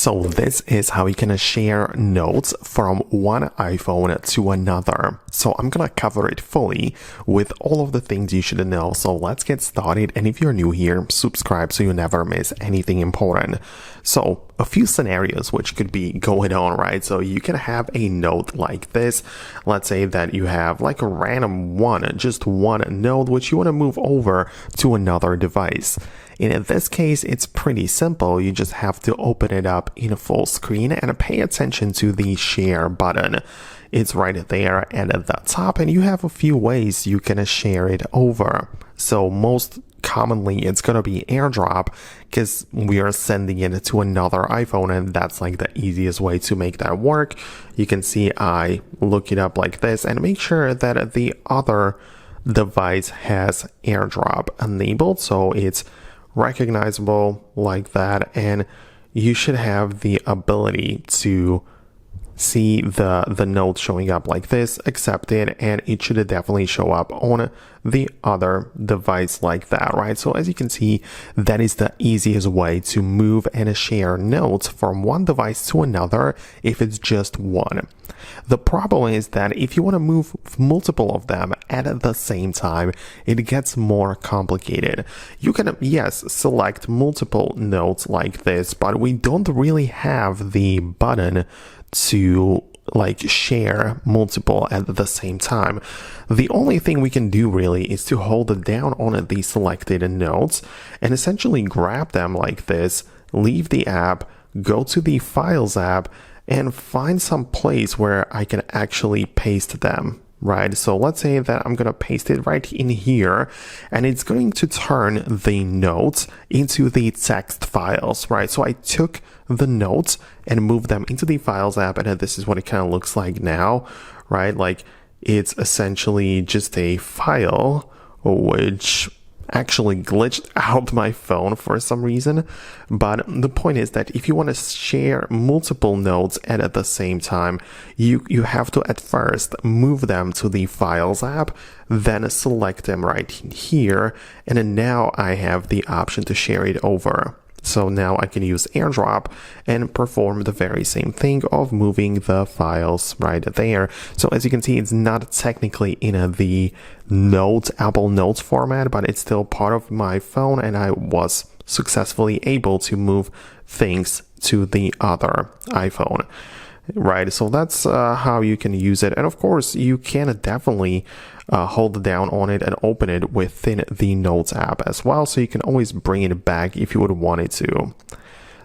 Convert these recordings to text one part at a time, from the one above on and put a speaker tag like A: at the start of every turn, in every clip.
A: So this is how you can share notes from one iPhone to another. So I'm gonna cover it fully with all of the things you should know. So let's get started. And if you're new here, subscribe so you never miss anything important. So a few scenarios which could be going on, right? So you can have a note like this. Let's say that you have like a random one, just one note which you want to move over to another device. In this case, it's pretty simple. You just have to open it up in full screen and pay attention to the share button. It's right there and at the top, and you have a few ways you can share it over. So most commonly it's going to be AirDrop because we are sending it to another iPhone, and that's like the easiest way to make that work. You can see I look it up like this and make sure that the other device has AirDrop enabled, so it's recognizable like that, and you should have the ability to see the note showing up like this, accepted, and it should definitely show up on the other device like that, right? So as you can see, that is the easiest way to move and share notes from one device to another if it's just one. The problem is that if you want to move multiple of them at the same time, it gets more complicated. You can, yes, select multiple notes like this, but we don't really have the button to like share multiple at the same time. The only thing we can do really is to hold down on the selected notes and essentially grab them like this, leave the app, go to the Files app, and find some place where I can actually paste them, right? So let's say that I'm going to paste it right in here, and it's going to turn the notes into the text files, right? So I took the notes and moved them into the Files app, and this is what it kind of looks like now, right? Like it's essentially just a file which actually glitched out my phone for some reason. But the point is that if you want to share multiple notes at the same time, you have to at first move them to the Files app, then select them right here, and then now I have the option to share it over. So now I can use AirDrop and perform the very same thing of moving the files right there. So as you can see, it's not technically in the Notes, Apple Notes format, but it's still part of my phone, and I was successfully able to move things to the other iPhone. Right, so that's how you can use it. And of course, you can definitely hold down on it and open it within the Notes app as well. So you can always bring it back if you would want it to.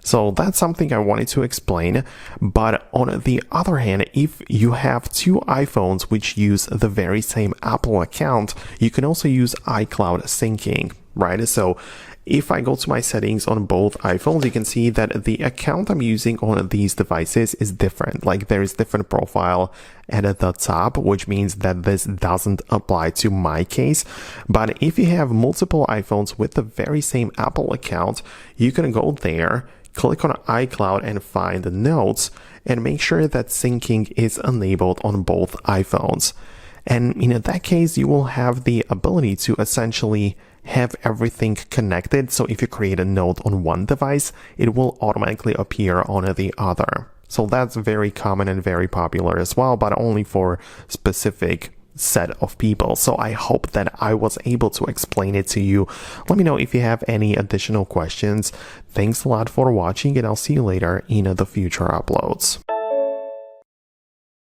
A: So that's something I wanted to explain. But on the other hand, if you have two iPhones which use the very same Apple account, you can also use iCloud syncing, right? So if I go to my settings on both iPhones, you can see that the account I'm using on these devices is different. Like there is different profile at the top, which means that this doesn't apply to my case. But if you have multiple iPhones with the very same Apple account, you can go there, click on iCloud and find the notes, and make sure that syncing is enabled on both iPhones. And in that case, you will have the ability to essentially have everything connected. So if you create a note on one device, it will automatically appear on the other. So that's very common and very popular as well, but only for specific set of people. So I hope that I was able to explain it to you. Let me know if you have any additional questions. Thanks a lot for watching, and I'll see you later in the future uploads.